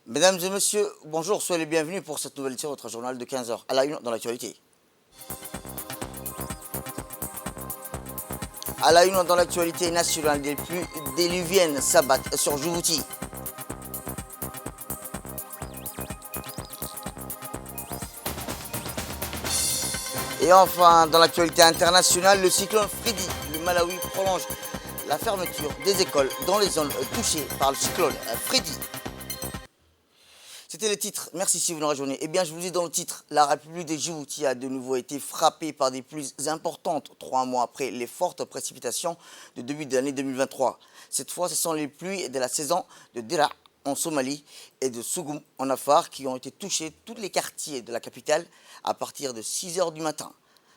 Mesdames et messieurs, bonjour, soyez les bienvenus pour cette nouvelle édition de votre journal de 15 heures. À la une dans l'actualité. À la une dans l'actualité nationale, des pluies déluviennes s'abattent sur Djibouti. Et enfin, dans l'actualité internationale, le cyclone Freddy, le Malawi prolonge la fermeture des écoles dans les zones touchées par le cyclone Freddy. C'était le titre. Merci si vous nous rejoignez. Eh bien, je vous dis dans le titre, la République de Djibouti a de nouveau été frappée par des pluies importantes 3 mois après les fortes précipitations de début de l'année 2023. Cette fois, ce sont les pluies de la saison de Dira en Somalie et de Sougoum en Afar qui ont été touchés tous les quartiers de la capitale à partir de 6 heures du matin.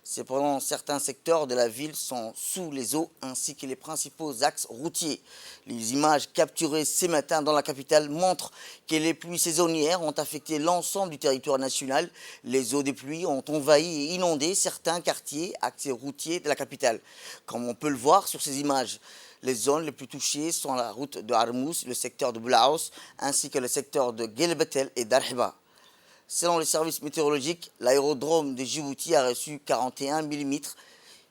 Cependant, certains secteurs de la ville sont sous les eaux ainsi que les principaux axes routiers. Les images capturées ce matin dans la capitale montrent que les pluies saisonnières ont affecté l'ensemble du territoire national. Les eaux des pluies ont envahi et inondé certains quartiers, axes routiers de la capitale. Comme on peut le voir sur ces images, les zones les plus touchées sont la route de Armous, le secteur de Boulaous, ainsi que le secteur de Guelbetel et d'Arhiba. Selon les services météorologiques, l'aérodrome de Djibouti a reçu 41 millimètres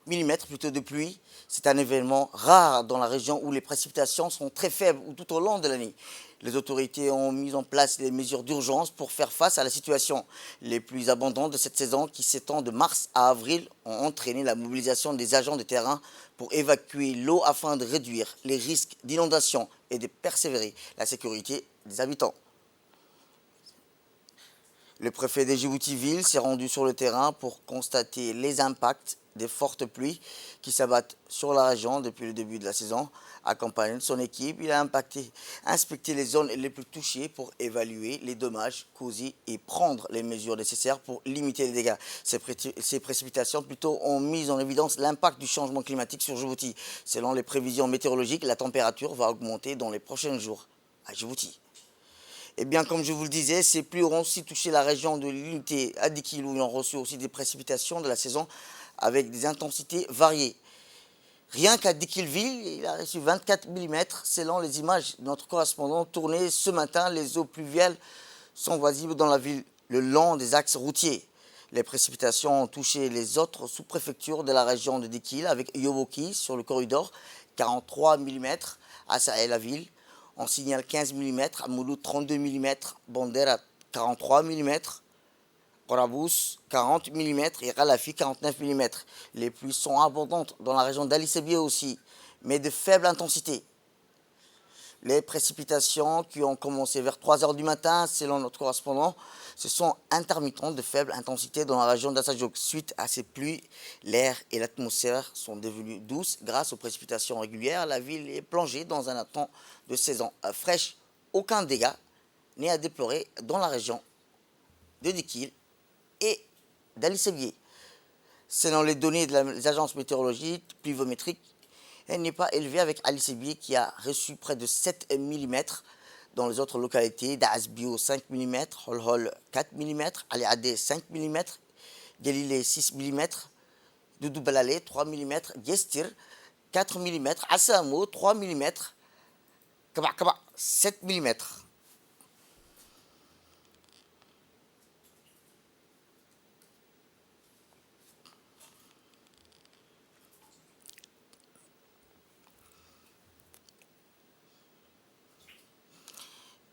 de pluie. C'est un événement rare dans la région où les précipitations sont très faibles tout au long de l'année. Les autorités ont mis en place des mesures d'urgence pour faire face à la situation. Les pluies abondantes de cette saison, qui s'étend de mars à avril, ont entraîné la mobilisation des agents de terrain pour évacuer l'eau afin de réduire les risques d'inondation et de persévérer la sécurité des habitants. Le préfet de Djibouti-Ville s'est rendu sur le terrain pour constater les impacts des fortes pluies qui s'abattent sur la région depuis le début de la saison. Accompagné de son équipe, il a inspecté les zones les plus touchées pour évaluer les dommages causés et prendre les mesures nécessaires pour limiter les dégâts. Ces précipitations plutôt ont mis en évidence l'impact du changement climatique sur Djibouti. Selon les prévisions météorologiques, la température va augmenter dans les prochains jours à Djibouti. Eh bien, comme je vous le disais, ces pluies auront aussi touché la région de l'unité à 10 kg où ils ont reçu aussi des précipitations de la saison avec des intensités variées. Rien qu'à Dikilville, il a reçu 24 millimètres. Selon les images de notre correspondant tournées ce matin, les eaux pluviales sont visibles dans la ville le long des axes routiers. Les précipitations ont touché les autres sous-préfectures de la région de Dikil avec Yoboki sur le corridor, 43 millimètres à Sahel-la-Ville. On signale 15 millimètres, à Mouloud 32 millimètres, Bandera 43 millimètres, Korabous 40 millimètres et Ralafi 49 millimètres. Les pluies sont abondantes dans la région d'Ali Sebie aussi, mais de faible intensité. Les précipitations qui ont commencé vers 3 heures du matin, selon notre correspondant, se sont intermittentes de faible intensité dans la région d'Assajouk. Suite à ces pluies, l'air et l'atmosphère sont devenus douces grâce aux précipitations régulières. La ville est plongée dans un temps de saison fraîche. Aucun dégât n'est à déplorer dans la région de Dikil et d'Ali Sebie. Selon les données des agences météorologiques pluviométriques, elle n'est pas élevée avec Ali Sebie qui a reçu près de 7 millimètres. Dans les autres localités, Daasbio 5 millimètres, Holhol 4 millimètres, Ali Adé 5 millimètres, Galilée 6 millimètres, Doudou Balale 3 millimètres, Gestir 4 millimètres, Assamo 3 millimètres, Kaba 7 millimètres.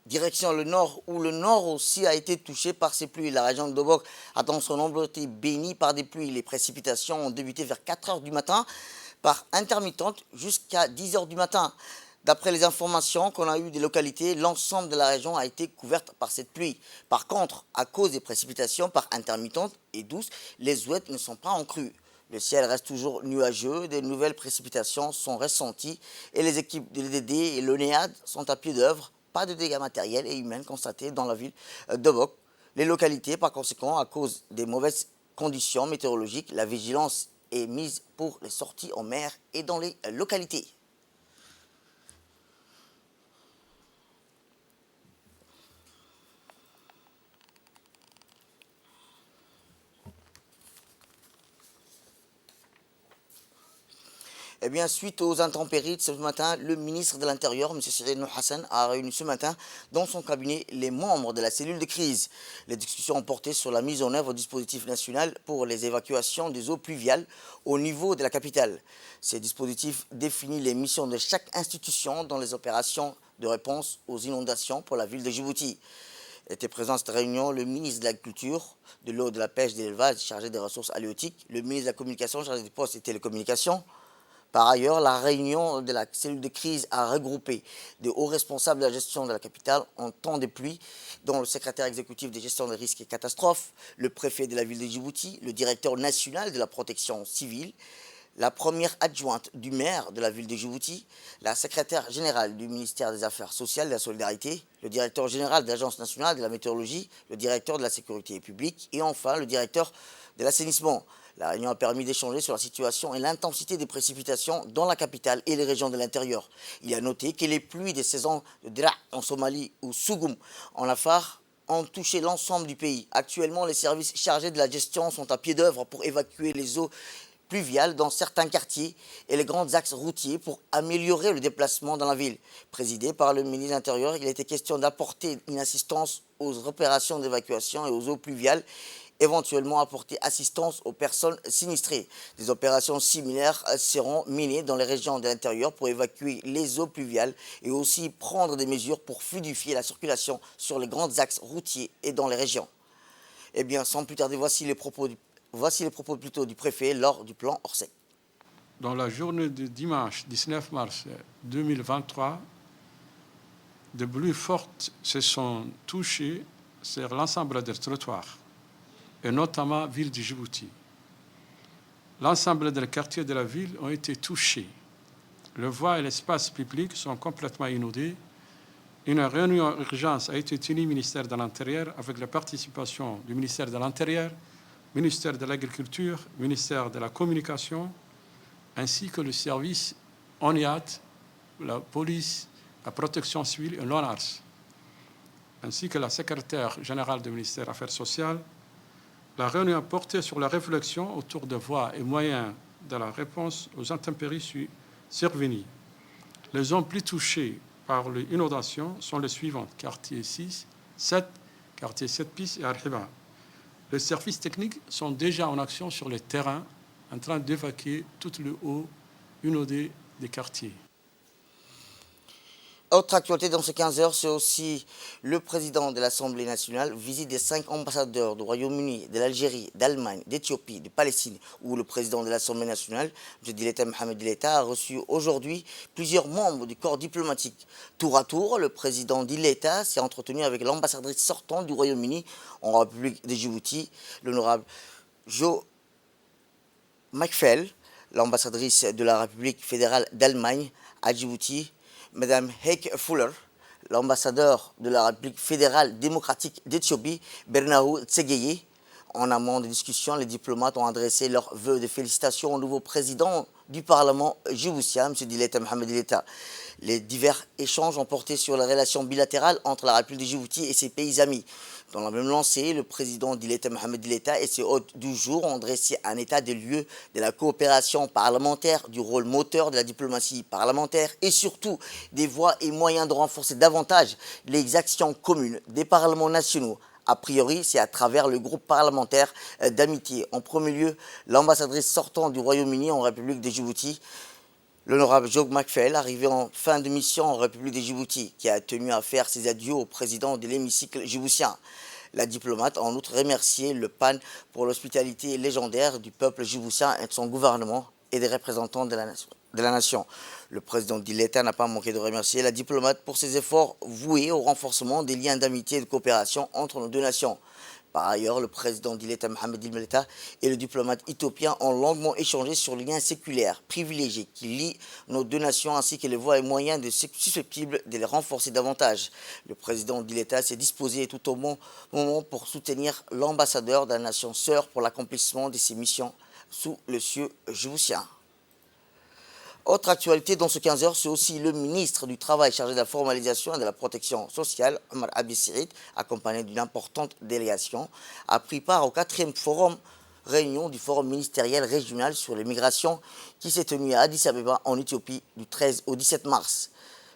Direction le nord, où le nord aussi a été touché par ces pluies. La région de Dobok a dans son nombre été bénie par des pluies. Les précipitations ont débuté vers 4 heures du matin par intermittente jusqu'à 10 heures du matin. D'après les informations qu'on a eues des localités, l'ensemble de la région a été couverte par cette pluie. Par contre, à cause des précipitations par intermittentes et douces, les ouettes ne sont pas en crue. Le ciel reste toujours nuageux, des nouvelles précipitations sont ressenties et les équipes de l'EDD et l'ONEAD sont à pied d'œuvre. Pas de dégâts matériels et humains constatés dans la ville de Bok. Les localités, par conséquent, à cause des mauvaises conditions météorologiques, la vigilance est mise pour les sorties en mer et dans les localités. Eh bien, suite aux intempéries de ce matin, le ministre de l'Intérieur, M. Cyril Hassan, a réuni ce matin dans son cabinet les membres de la cellule de crise. Les discussions ont porté sur la mise en œuvre du dispositif national pour les évacuations des eaux pluviales au niveau de la capitale. Ces dispositifs définissent les missions de chaque institution dans les opérations de réponse aux inondations pour la ville de Djibouti. Était présent à cette réunion le ministre de l'Agriculture, de l'eau, de la pêche, de l'élevage, chargé des ressources halieutiques, le ministre de la Communication, chargé des postes et télécommunications. Par ailleurs, la réunion de la cellule de crise a regroupé de hauts responsables de la gestion de la capitale en temps de pluie, dont le secrétaire exécutif de gestion des risques et catastrophes, le préfet de la ville de Djibouti, le directeur national de la protection civile, la première adjointe du maire de la ville de Djibouti, la secrétaire générale du ministère des Affaires sociales et de la Solidarité, le directeur général de l'Agence nationale de la météorologie, le directeur de la sécurité publique et enfin le directeur de l'assainissement. La réunion a permis d'échanger sur la situation et l'intensité des précipitations dans la capitale et les régions de l'intérieur. Il a noté que les pluies des saisons de Dra en Somalie ou Sougoum en Afar ont touché l'ensemble du pays. Actuellement, les services chargés de la gestion sont à pied d'œuvre pour évacuer les eaux pluviales dans certains quartiers et les grands axes routiers pour améliorer le déplacement dans la ville. Présidé par le ministre de l'Intérieur, il était question d'apporter une assistance aux opérations d'évacuation et aux eaux pluviales, éventuellement apporter assistance aux personnes sinistrées. Des opérations similaires seront menées dans les régions de l'intérieur pour évacuer les eaux pluviales et aussi prendre des mesures pour fluidifier la circulation sur les grands axes routiers et dans les régions. Eh bien, sans plus tarder, voici les propos plutôt du préfet lors du plan Orsec. Dans la journée de dimanche 19 mars 2023, de pluies fortes se sont touchées sur l'ensemble des trottoirs, et notamment ville de Djibouti. L'ensemble des quartiers de la ville ont été touchés. Les voies et l'espace public sont complètement inondés. Une réunion d'urgence a été tenue au ministère de l'Intérieur avec la participation du ministère de l'Intérieur, ministère de l'Agriculture, ministère de la Communication, ainsi que le service ONIAT, la police, la protection civile et l'ONARS, ainsi que la secrétaire générale du ministère des Affaires sociales. La réunion a porté sur la réflexion autour des voies et moyens de la réponse aux intempéries survenues. Les zones plus touchées par les inondations sont les suivantes: quartier 6, 7, quartier 7 PIS et Arhiba. Les services techniques sont déjà en action sur le terrain, en train d'évacuer tout le eau inondée des quartiers. Autre actualité dans ces 15 heures, c'est aussi le président de l'Assemblée nationale, visite des 5 ambassadeurs du Royaume-Uni, de l'Algérie, d'Allemagne, d'Éthiopie, de Palestine, où le président de l'Assemblée nationale, M. Dileta Mohamed Dileta, a reçu aujourd'hui plusieurs membres du corps diplomatique. Tour à tour, le président Dileta s'est entretenu avec l'ambassadrice sortante du Royaume-Uni en République de Djibouti, l'honorable Jo McPhail, l'ambassadrice de la République fédérale d'Allemagne à Djibouti, Madame Heike Fuller, l'ambassadeur de la République fédérale démocratique d'Éthiopie, Bernaou Tsegeye. En amont des discussions, les diplomates ont adressé leurs vœux de félicitations au nouveau président du Parlement djiboutien, M. Dileta Mohamed Dileta. Les divers échanges ont porté sur les relations bilatérales entre la République de Djibouti et ses pays amis. Dans la même lancée, le président Dileta Mohamed Dileta et ses hôtes du jour ont dressé un état des lieux de la coopération parlementaire, du rôle moteur de la diplomatie parlementaire et surtout des voies et moyens de renforcer davantage les actions communes des parlements nationaux. A priori, c'est à travers le groupe parlementaire d'amitié. En premier lieu, l'ambassadrice sortante du Royaume-Uni en République de Djibouti, l'honorable Jo McPhail, arrivé en fin de mission en République de Djibouti, qui a tenu à faire ses adieux au président de l'hémicycle djiboutien. La diplomate a en outre remercié le PAN pour l'hospitalité légendaire du peuple djiboutien et de son gouvernement et des représentants de la nation. Le président Dileta n'a pas manqué de remercier la diplomate pour ses efforts voués au renforcement des liens d'amitié et de coopération entre nos deux nations. Par ailleurs, le président Dileta Mohamed Dileta et le diplomate éthiopien ont longuement échangé sur les liens séculaires privilégiés qui lient nos deux nations ainsi que les voies et moyens susceptibles de les renforcer davantage. Le président Dileta s'est disposé tout au bon moment pour soutenir l'ambassadeur de la nation sœur pour l'accomplissement de ses missions sous le cieux djiboutien. Autre actualité dans ce 15 heures, c'est aussi le ministre du Travail chargé de la formalisation et de la protection sociale, Omar Abdessirit, accompagné d'une importante délégation, a pris part au 4e forum réunion du Forum ministériel régional sur les migrations qui s'est tenu à Addis Abeba en Éthiopie du 13 au 17 mars.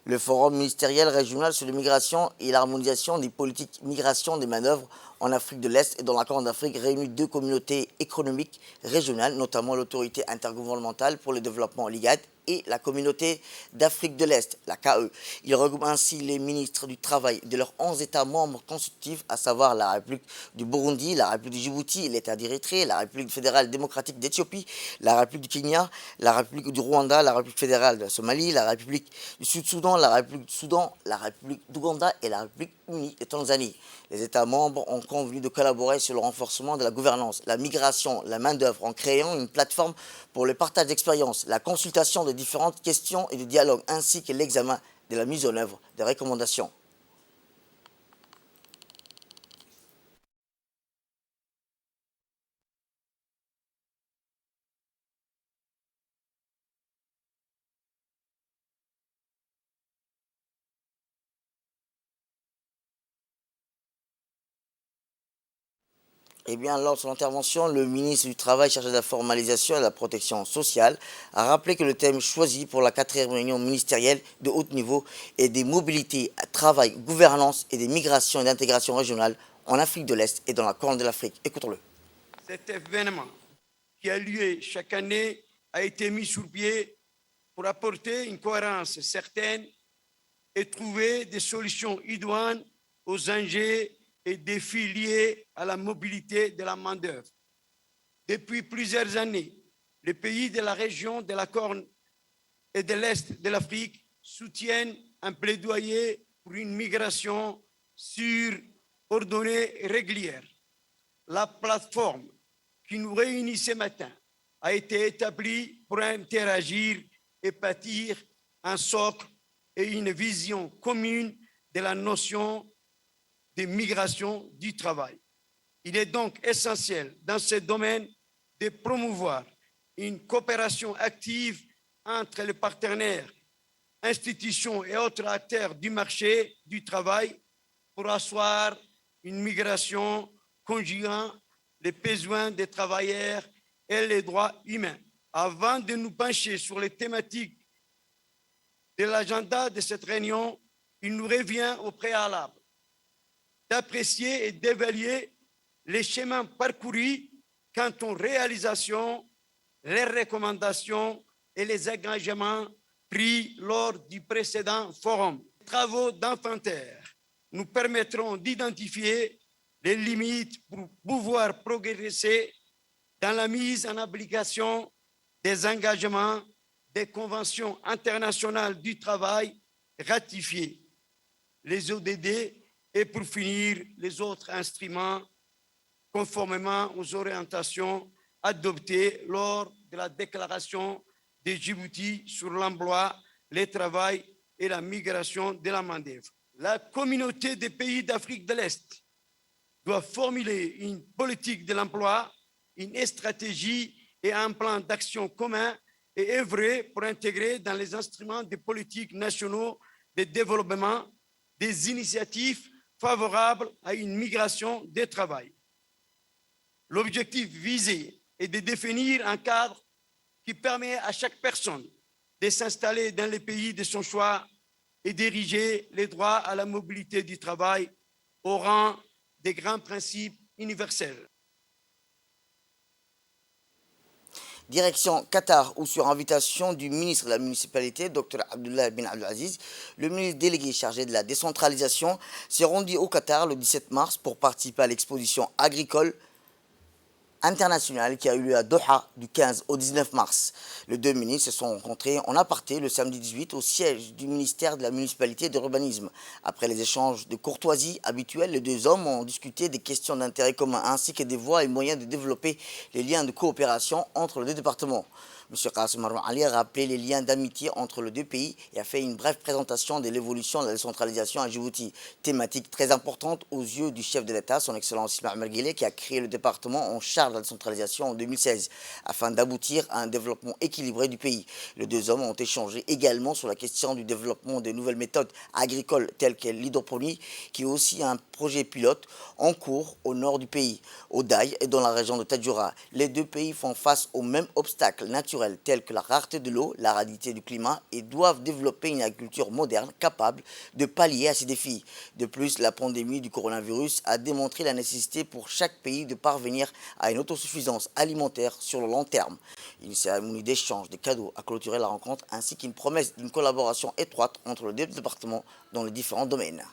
Le Forum ministériel régional sur les migrations et l'harmonisation des politiques migration des manœuvres en Afrique de l'Est et dans la Corne d'Afrique réunit deux communautés économiques régionales, notamment l'autorité intergouvernementale pour le développement l'IGAD et la communauté d'Afrique de l'Est, la KE. Il regroupe ainsi les ministres du Travail de leurs 11 États membres constitutifs, à savoir la République du Burundi, la République du Djibouti, l'État d'Érythrée, la République fédérale démocratique d'Éthiopie, la République du Kenya, la République du Rwanda, la République fédérale de la Somalie, la République du Sud-Soudan, la République du Soudan, la République d'Ouganda et la République unie de Tanzanie. Les États membres ont convenu de collaborer sur le renforcement de la gouvernance, la migration, la main-d'œuvre en créant une plateforme pour le partage d'expériences, la consultation de différentes questions et de dialogue, ainsi que l'examen de la mise en œuvre des recommandations. Eh bien, lors de son intervention, le ministre du Travail chargé de la formalisation et de la protection sociale a rappelé que le thème choisi pour la 4e réunion ministérielle de haut niveau est des mobilités, travail, gouvernance et des migrations et d'intégration régionale en Afrique de l'Est et dans la Corne de l'Afrique. Écoutons-le. Cet événement qui a lieu chaque année a été mis sur pied pour apporter une cohérence certaine et trouver des solutions idoines aux enjeux et défis liés à la mobilité de la main-d'œuvre. Depuis plusieurs années, les pays de la région de la Corne et de l'Est de l'Afrique soutiennent un plaidoyer pour une migration sûre, ordonnée et régulière. La plateforme qui nous réunit ce matin a été établie pour interagir et bâtir un socle et une vision commune de la notion de migration du travail. Il est donc essentiel dans ce domaine de promouvoir une coopération active entre les partenaires, institutions et autres acteurs du marché du travail pour asseoir une migration conjuguant les besoins des travailleurs et les droits humains. Avant de nous pencher sur les thématiques de l'agenda de cette réunion, il nous revient au préalable d'apprécier et d'évaluer les chemins parcourus quant aux réalisations, les recommandations et les engagements pris lors du précédent forum. Les travaux d'inventaire nous permettront d'identifier les limites pour pouvoir progresser dans la mise en application des engagements des conventions internationales du travail ratifiées, les ODD, et pour finir, les autres instruments conformément aux orientations adoptées lors de la déclaration de Djibouti sur l'emploi, le travail et la migration de la main-d'œuvre. La communauté des pays d'Afrique de l'Est doit formuler une politique de l'emploi, une stratégie et un plan d'action commun et œuvrer pour intégrer dans les instruments des politiques nationaux de développement des initiatives favorables à une migration des travail. L'objectif visé est de définir un cadre qui permet à chaque personne de s'installer dans les pays de son choix et d'ériger les droits à la mobilité du travail au rang des grands principes universels. Direction Qatar, où sur invitation du ministre de la municipalité, Dr Abdullah bin Abdelaziz, le ministre délégué chargé de la décentralisation s'est rendu au Qatar le 17 mars pour participer à l'exposition agricole internationale qui a eu lieu à Doha du 15 au 19 mars. Les deux ministres se sont rencontrés en aparté le samedi 18 au siège du ministère de la municipalité et de l'urbanisme. Après les échanges de courtoisie habituels, les deux hommes ont discuté des questions d'intérêt commun ainsi que des voies et moyens de développer les liens de coopération entre les deux départements. M. Qassim Marwan Ali a rappelé les liens d'amitié entre les deux pays et a fait une brève présentation de l'évolution de la décentralisation à Djibouti, thématique très importante aux yeux du chef de l'État, son Excellence Ismaël Omar Guelleh, qui a créé le département en charge de la décentralisation en 2016, afin d'aboutir à un développement équilibré du pays. Les deux hommes ont échangé également sur la question du développement de nouvelles méthodes agricoles telles que l'hydroponie, qui est aussi un projet pilote en cours au nord du pays, au Daï et dans la région de Tadjoura. Les deux pays font face aux mêmes obstacles naturels tels que la rareté de l'eau, l'aridité du climat et doivent développer une agriculture moderne capable de pallier à ces défis. De plus, la pandémie du coronavirus a démontré la nécessité pour chaque pays de parvenir à une autosuffisance alimentaire sur le long terme. Une cérémonie d'échange de cadeaux a clôturé la rencontre ainsi qu'une promesse d'une collaboration étroite entre les deux départements dans les différents domaines.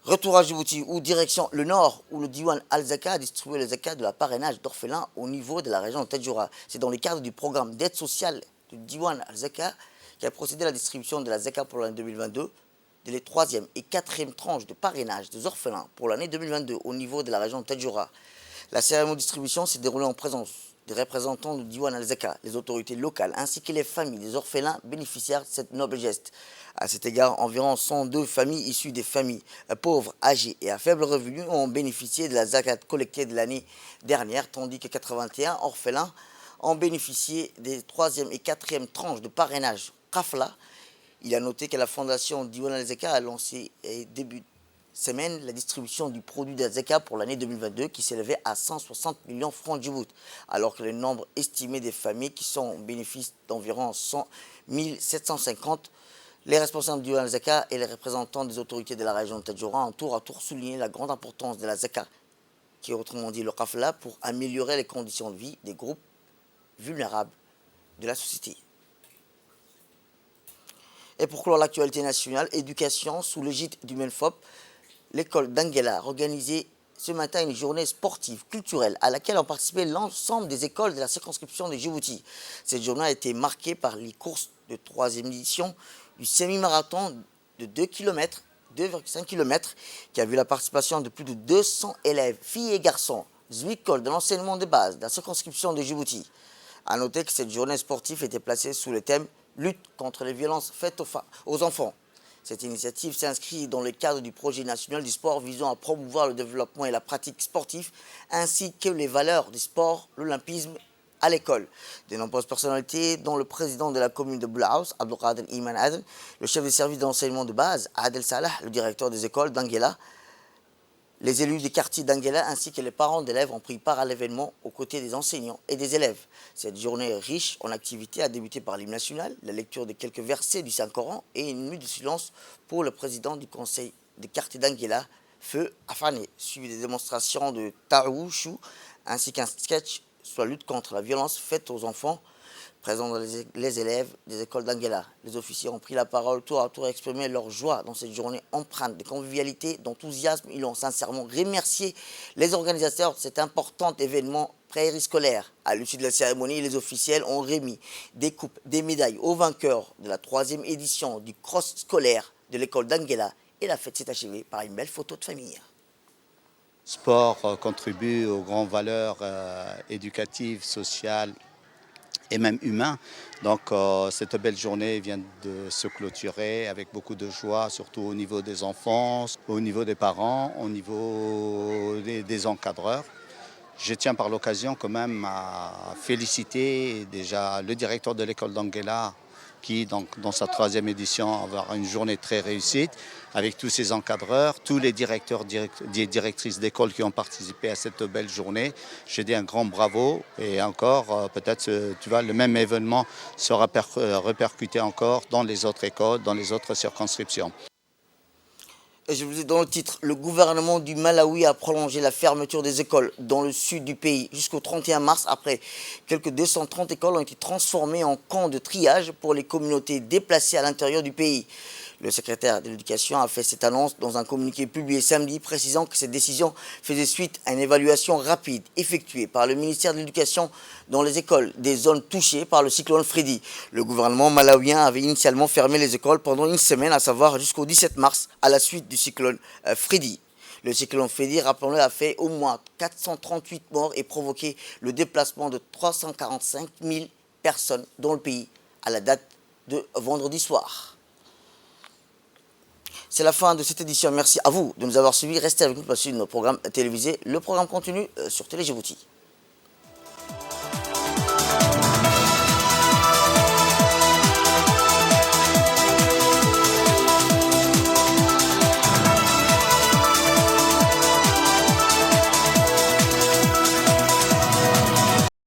Retour à Djibouti, ou direction le nord, où le Diwan Al-Zaka a distribué le zakat de la parrainage d'orphelins au niveau de la région de Tadjoura. C'est dans le cadre du programme d'aide sociale du Diwan Al-Zaka qui a procédé à la distribution de la zakat pour l'année 2022, de les 3e et 4e tranches de parrainage des orphelins pour l'année 2022 au niveau de la région de Tadjoura. La cérémonie de distribution s'est déroulée en présence des représentants du Diwan Al-Zaka, les autorités locales ainsi que les familles des orphelins bénéficiaires de cette noble geste. À cet égard, environ 102 familles issues des familles pauvres, âgées et à faible revenu ont bénéficié de la zakat collectée de l'année dernière, tandis que 81 orphelins ont bénéficié des 3e et 4e tranches de parrainage Kafla. Il a noté que la fondation Diwan Al-Zaka a lancé début de semaine la distribution du produit d'Al-Zaka pour l'année 2022 qui s'élevait à 160 millions de francs Djibouti, alors que le nombre estimé des familles qui sont au bénéfice d'environ 1750. Les responsables du Al-Zaka et les représentants des autorités de la région de Tadjoura ont tour à tour souligné la grande importance de la Zaka, qui est autrement dit le Kafla, pour améliorer les conditions de vie des groupes vulnérables de la société. Et pour clore l'actualité nationale, éducation sous l'égide du MENFOP, l'école d'Anguela a organisé ce matin une journée sportive, culturelle, à laquelle ont participé l'ensemble des écoles de la circonscription de Djibouti. Cette journée a été marquée par les courses de 3e édition du semi-marathon de 2,5 km, qui a vu la participation de plus de 200 élèves, filles et garçons, des écoles de l'enseignement de base de la circonscription de Djibouti. A noter que cette journée sportive était placée sous le thème « Lutte contre les violences faites aux enfants ». Cette initiative s'inscrit dans le cadre du projet national du sport visant à promouvoir le développement et la pratique sportive, ainsi que les valeurs du sport, l'olympisme à l'école. De nombreuses personnalités, dont le président de la commune de Boulaous, Abdelkader Iman Adel, le chef des services d'enseignement de base, Adel Salah, le directeur des écoles d'Anguela, les élus des quartiers d'Anguela ainsi que les parents d'élèves ont pris part à l'événement aux côtés des enseignants et des élèves. Cette journée riche en activités a débuté par l'hymne national, la lecture de quelques versets du Saint-Coran et une minute de silence pour le président du conseil des quartiers d'Anguela, Feu Afane, suivi des démonstrations de Taouchou ainsi qu'un sketch sur la lutte contre la violence faite aux enfants. Présents dans les élèves des écoles d'Anguela, les officiers ont pris la parole tour à tour et exprimé leur joie dans cette journée empreinte de convivialité, d'enthousiasme. Ils ont sincèrement remercié les organisateurs de cet important événement périscolaire. À l'issue de la cérémonie, les officiels ont remis des coupes, des médailles aux vainqueurs de la 3e édition du cross scolaire de l'école d'Anguela et la fête s'est achevée par une belle photo de famille. Le sport contribue aux grandes valeurs éducatives, sociales et même humain. Donc cette belle journée vient de se clôturer avec beaucoup de joie, surtout au niveau des enfants, au niveau des parents, au niveau des encadreurs. Je tiens par l'occasion quand même à féliciter déjà le directeur de l'école d'Anguela qui, donc, dans sa 3e édition, va avoir une journée très réussie avec tous ses encadreurs, tous les directeurs et directrices d'école qui ont participé à cette belle journée. Je dis un grand bravo et encore, peut-être, tu vois, le même événement sera répercuté encore dans les autres écoles, dans les autres circonscriptions. Et je vous dis dans le titre, le gouvernement du Malawi a prolongé la fermeture des écoles dans le sud du pays jusqu'au 31 mars. Après, quelques 230 écoles ont été transformées en camps de triage pour les communautés déplacées à l'intérieur du pays. Le secrétaire de l'Éducation a fait cette annonce dans un communiqué publié samedi, précisant que cette décision faisait suite à une évaluation rapide effectuée par le ministère de l'Éducation dans les écoles des zones touchées par le cyclone Freddy. Le gouvernement malawien avait initialement fermé les écoles pendant une semaine, à savoir jusqu'au 17 mars, à la suite du cyclone Freddy. Le cyclone Freddy, rappelons-le, a fait au moins 438 morts et provoqué le déplacement de 345 000 personnes dans le pays à la date de vendredi soir. C'est la fin de cette édition. Merci à vous de nous avoir suivis. Restez avec nous pour suivre nos programmes télévisés. Le programme continue sur Télé Djibouti.